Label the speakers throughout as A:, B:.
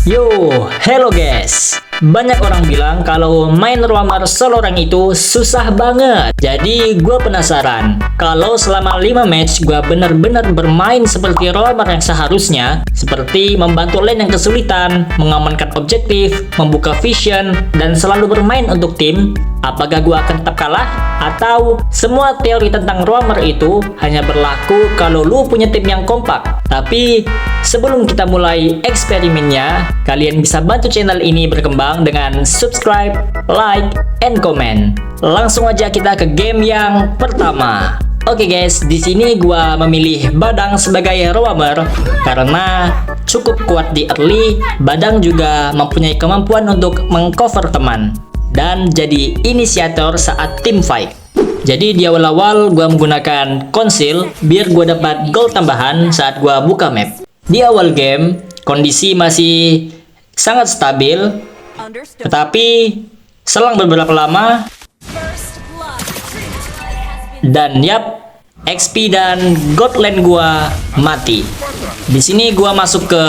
A: Yo, hello guys. Banyak orang bilang kalau main Roamer solo rank itu susah banget. Jadi gue penasaran, kalau selama 5 match gue bener-bener bermain seperti Roamer yang seharusnya, seperti membantu lane yang kesulitan, mengamankan objektif, membuka vision, dan selalu bermain untuk tim, apakah gue akan tetap kalah? Atau semua teori tentang Roamer itu hanya berlaku kalau lu punya tim yang kompak? Tapi sebelum kita mulai eksperimennya, kalian bisa bantu channel ini berkembang dengan subscribe, like, and comment. Langsung aja kita ke game yang pertama. Oke guys, di sini gua memilih Badang sebagai Roamer karena cukup kuat di early. Badang juga mempunyai kemampuan untuk mengcover teman dan jadi inisiator saat team fight. Jadi di awal-awal gua menggunakan conceal biar gua dapat gold tambahan saat gua buka map. Di awal game, kondisi masih sangat stabil, tetapi selang beberapa lama dan XP dan gold lane gua mati. Di sini gua masuk ke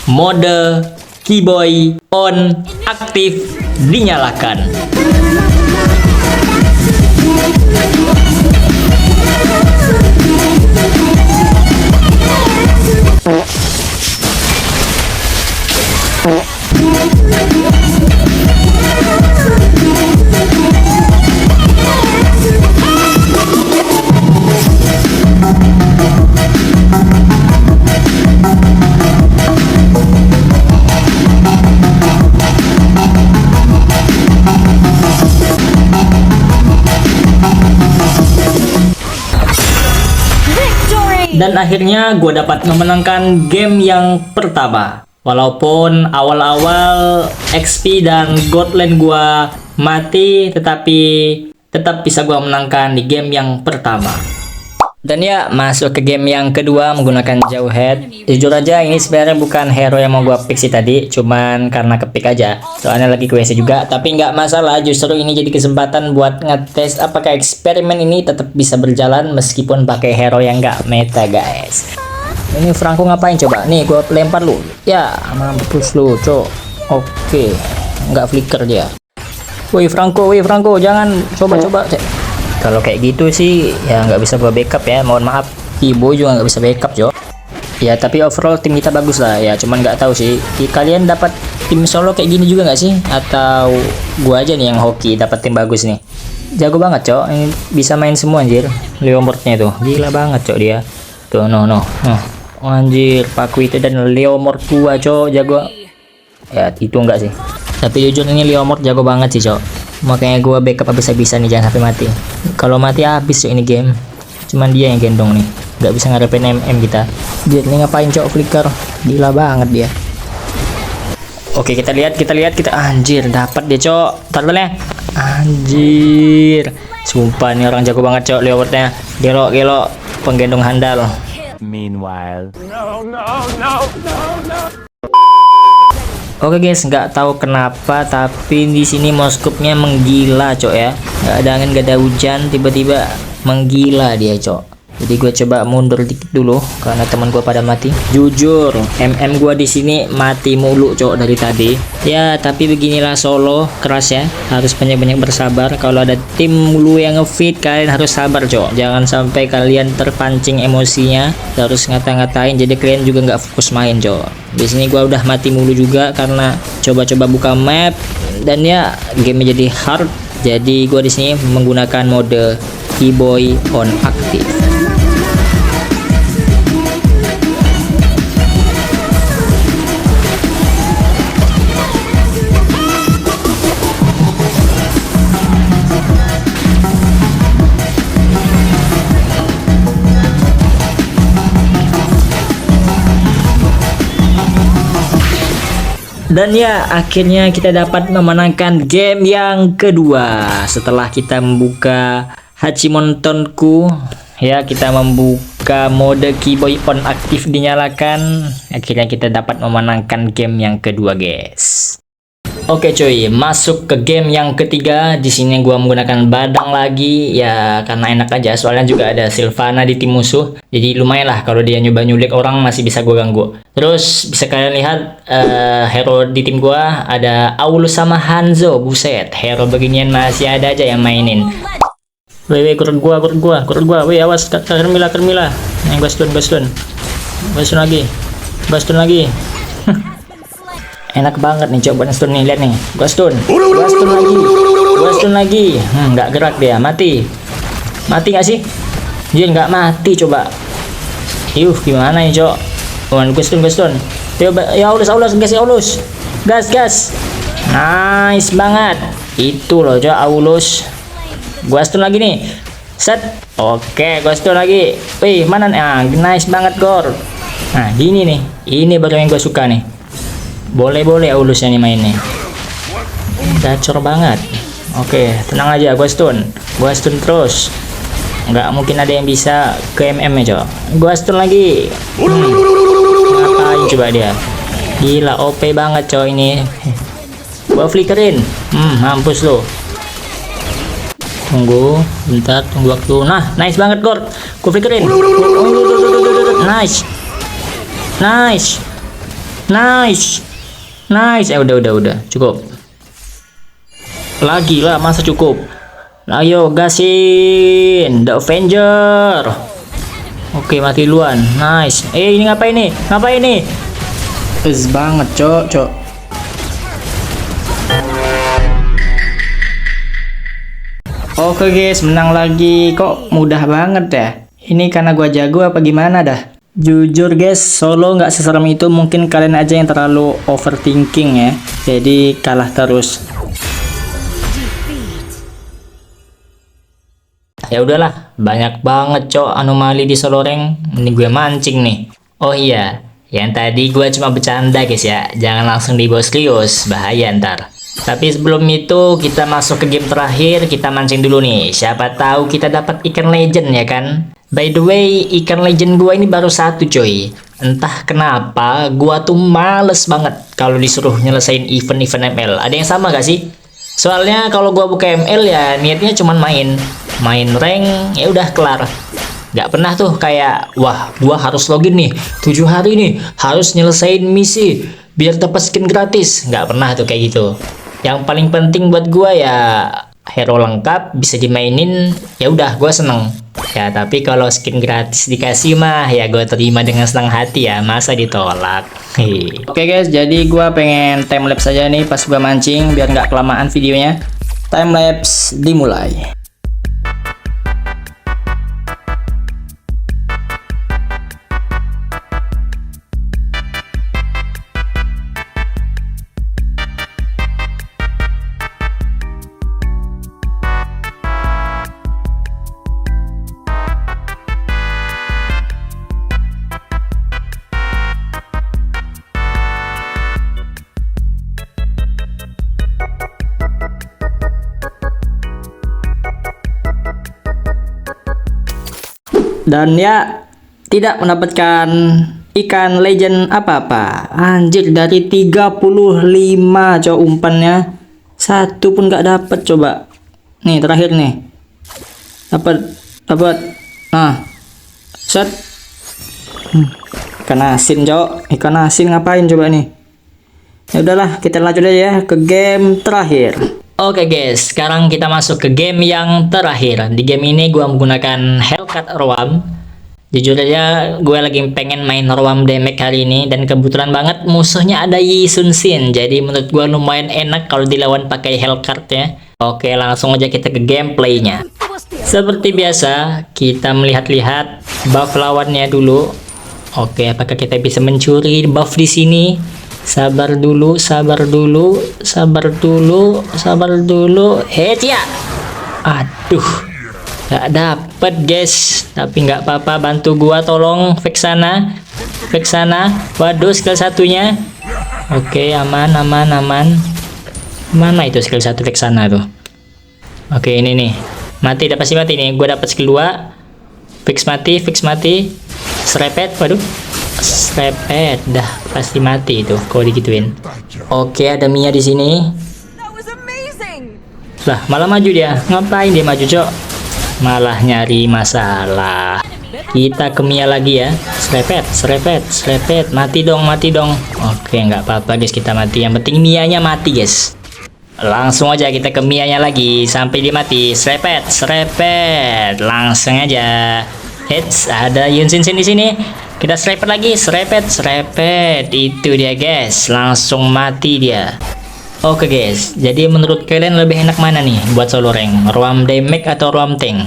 A: mode keyboy on aktif dinyalakan. Dan akhirnya gue dapat memenangkan game yang pertama. Walaupun awal-awal XP dan gold lane gue mati, tetapi tetap bisa gue menangkan di game yang pertama. Dan ya, masuk ke game yang kedua menggunakan jauh head. Jujur aja ini sebenarnya bukan hero yang mau gue pick sih tadi, cuman karena kepick aja. Soalnya lagi ke WC juga, tapi nggak masalah. Justru ini jadi kesempatan buat ngetes apakah eksperimen ini tetap bisa berjalan meskipun pakai hero yang nggak meta guys. Ini Franco ngapain coba? Nih gue lempar lu. Ya, mampus lu, cok. Oke, nggak flicker dia. Woi Franco, jangan coba-coba. Kalau kayak gitu sih ya nggak bisa gua backup ya, mohon maaf. Ibu juga nggak bisa backup Jo. Ya tapi overall tim kita bagus lah ya, cuman nggak tahu sih kalian dapat tim solo kayak gini juga nggak sih, atau gua aja nih yang hoki dapat tim bagus nih. Jago banget Cok, ini bisa main semua anjir. Leomordnya tuh gila banget Cok dia tuh. No anjir, Paku itu dan Leomord gua Cok jago ya. Itu enggak sih, tapi jujur ini Leomord jago banget sih Cok. Makanya gue backup habis-habisan nih, jangan sampai mati. Kalau mati habis ini game. Cuman dia yang gendong nih, nggak bisa ngarepin MM kita. Dia ini ngapain Cok, flicker gila banget dia. Oke kita lihat anjir dapat dia Cok. Tar ya anjir, sumpah nih orang jago banget Cok. Leopardnya gelo penggendong handal.
B: Meanwhile,
A: Oke guys, nggak tahu kenapa tapi di sini moskopnya menggila Cok ya. Nggak ada angin, nggak ada hujan, tiba-tiba menggila dia Cok. Jadi gue coba mundur dikit dulu karena teman gue pada mati. Jujur, MM gue di sini mati mulu Cok dari tadi. Ya tapi beginilah solo, keras ya. Harus banyak-banyak bersabar. Kalau ada tim lu yang ngefit, kalian harus sabar Cok. Jangan sampai kalian terpancing emosinya, terus ngata-ngatain. Jadi kalian juga nggak fokus main Cok. Di sini gua udah mati mulu juga karena coba-coba buka map dan ya game jadi hard. Jadi gua di sini menggunakan mode keyboy on aktif. Dan ya akhirnya kita dapat memenangkan game yang kedua. Setelah kita membuka Hachimontonku ya, kita membuka mode keyboy on aktif dinyalakan, akhirnya kita dapat memenangkan game yang kedua guys. Oke cuy, masuk ke game yang ketiga. Di sini gua menggunakan badang lagi ya karena enak aja. Soalnya juga ada Sylvana di tim musuh. Jadi lumayan lah kalau dia nyoba nyulik orang masih bisa gua ganggu. Terus bisa kalian lihat hero di tim gua ada Aulus sama Hanzo. Buset, hero beginian masih ada aja yang mainin. Weh, kurut gua. Weh, awas Carmilla. Yang gua stun lagi. Enak banget nih coba stun nih, lihat nih. Gua stun lagi. Nggak gerak dia, mati nggak sih? Dia nggak mati coba. Gimana nih cok? Gue stun. Ya Aulus, gas. Nice banget. Itu loh cok, Aulus. Gua stun lagi nih. Set. Oke, gua stun lagi. Wih, mana nih? Nice banget Gor. Nah, gini nih. Ini baru yang gua suka nih. Boleh Aulusnya nih mainnya. Gacor banget. Oke, tenang aja, gua stun terus. Nggak mungkin ada yang bisa ke MM ya cok. Gua stun lagi. Ngapain coba dia? Gila, OP banget cok ini. Gua flickerin. Mampus lo. Tunggu waktu. Nah, nice banget Gor. Gua flickerin. Nice. Udah. Cukup. Lagi lah, masa cukup? Ayo gasin, The Avenger. Oke, mati duluan. Nice. Ini ngapain nih? Banget, cok. Oke guys, menang lagi. Kok mudah banget ya? Ini karena gua jago apa gimana dah? Jujur guys, solo nggak seserem itu. Mungkin kalian aja yang terlalu overthinking ya. Jadi kalah terus. Ya udahlah, banyak banget cok anomali di solo rank. Ini gue mancing nih. Oh iya, yang tadi gue cuma bercanda guys ya. Jangan langsung dibawa serius, bahaya ntar. Tapi sebelum itu kita masuk ke game terakhir. Kita mancing dulu nih. Siapa tahu kita dapat ikan legend ya kan? By the way, ikan legend gua ini baru satu coy. Entah kenapa gua tuh males banget kalau disuruh nyelesain event-event ML. Ada yang sama gak sih? Soalnya kalau gua buka ML ya niatnya cuman main rank, ya udah kelar. Gak pernah tuh kayak wah gua harus login nih 7 hari nih, harus nyelesain misi biar dapat skin gratis. Gak pernah tuh kayak gitu. Yang paling penting buat gua ya hero lengkap bisa dimainin, ya udah gua seneng. Ya tapi kalau skin gratis dikasih mah ya gue terima dengan senang hati ya, masa ditolak. Oke guys, jadi gua pengen timelapse aja nih pas gua mancing biar nggak kelamaan videonya. Timelapse dimulai. Dan ya tidak mendapatkan ikan legend apa-apa. Anjir, dari 35 coba umpannya satu pun nggak dapet. Coba nih terakhir nih dapat. Nah set. Ikan asin cok, ikan asin ngapain coba nih? Ya udahlah, kita lanjut aja ya ke game terakhir. Oke guys, sekarang kita masuk ke game yang terakhir. Di game ini gue menggunakan Hellcat Roam. Jujur aja gue lagi pengen main Roam damage hari ini. Dan kebetulan banget musuhnya ada Yi Sun Shin. Jadi menurut gue lumayan enak kalau dilawan pakai Hellcat ya. Oke, langsung aja kita ke gameplaynya. Seperti biasa, kita melihat-lihat buff lawannya dulu. Oke, apakah kita bisa mencuri buff di sini? Sabar dulu. Ya. Aduh, gak dapet guys. Tapi nggak apa-apa, bantu gua tolong. Vexana. Waduh, skill satunya. Oke, aman. Mana itu skill satu Vexana tuh? Oke, ini nih. Pasti mati nih. Gua dapat skill 2. Fix mati. Serepet, waduh. Serepet, dah pasti mati itu kalau digituin. Oke, ada Mia di sini. Lah, malah maju dia. Ngapain dia maju, Cok? Malah nyari masalah. Kita ke Mia lagi ya. Serepet, serepet, serepet. Mati dong, mati dong. Oke, nggak apa-apa guys, kita mati. Yang penting Mianya mati, guys. Langsung aja kita ke Mianya lagi sampai dia mati. Serepet, serepet. Langsung aja. Hits, ada Yun Sin Sin di sini. Kita serepet lagi, serepet, serepet. Itu dia, guys. Langsung mati dia. Oke guys, jadi menurut kalian lebih enak mana nih buat solo rank? Ruam damage atau ruam tank?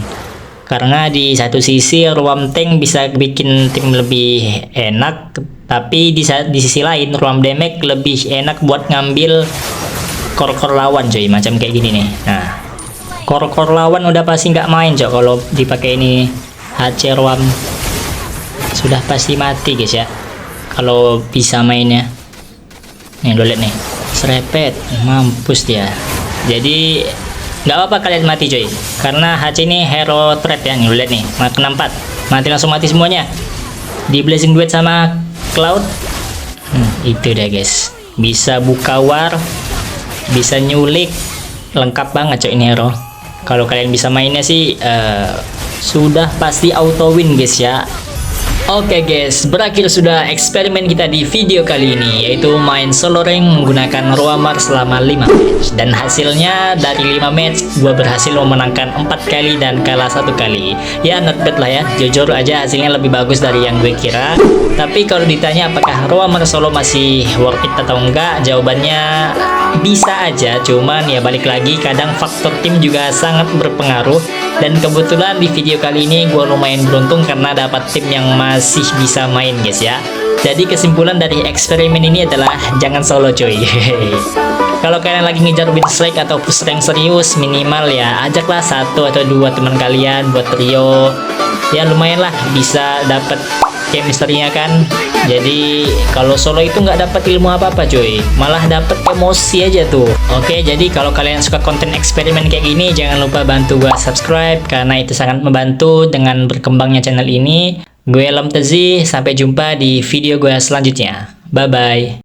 A: Karena di satu sisi ruam tank bisa bikin tim lebih enak, tapi di sisi lain ruam damage lebih enak buat ngambil core-core lawan coy, macam kayak gini nih. Nah, core-core lawan udah pasti nggak main coy kalau dipakai ini HC ruam. Sudah pasti mati guys ya, kalau bisa mainnya. Nih lo lihat nih. Serepet, mampus dia. Jadi nggak apa-apa kalian mati coy, karena HC ini hero trap ya. Nih lihat nih, kena 4 mati, langsung mati semuanya. Di Blazing Duet sama Cloud, itu deh guys, bisa buka war, bisa nyulik, lengkap banget coy ini hero. Kalau kalian bisa mainnya sih sudah pasti auto win guys ya. Oke guys, berakhir sudah eksperimen kita di video kali ini, yaitu main solo rank menggunakan Roamar selama 5 match. Dan hasilnya dari 5 match, gue berhasil memenangkan 4 kali dan kalah 1 kali. Ya not bad lah ya, jujur aja hasilnya lebih bagus dari yang gue kira. Tapi kalau ditanya apakah Roamar solo masih worth it atau enggak, jawabannya bisa aja. Cuman ya balik lagi, kadang faktor tim juga sangat berpengaruh. Dan kebetulan di video kali ini gue lumayan beruntung karena dapat tim yang masih bisa main guys ya. Jadi kesimpulan dari eksperimen ini adalah jangan solo coy. Kalau kalian lagi ngejar win streak atau push rank serius, minimal ya ajaklah 1 atau 2 teman kalian buat trio. Ya lumayan lah, bisa dapat chemistry-nya kan. Jadi kalau solo itu nggak dapat ilmu apa-apa cuy, malah dapat emosi aja tuh. Oke, jadi kalau kalian suka konten eksperimen kayak gini, jangan lupa bantu gua subscribe karena itu sangat membantu dengan berkembangnya channel ini. Gue Lam Tezi, sampai jumpa di video gue selanjutnya. Bye bye.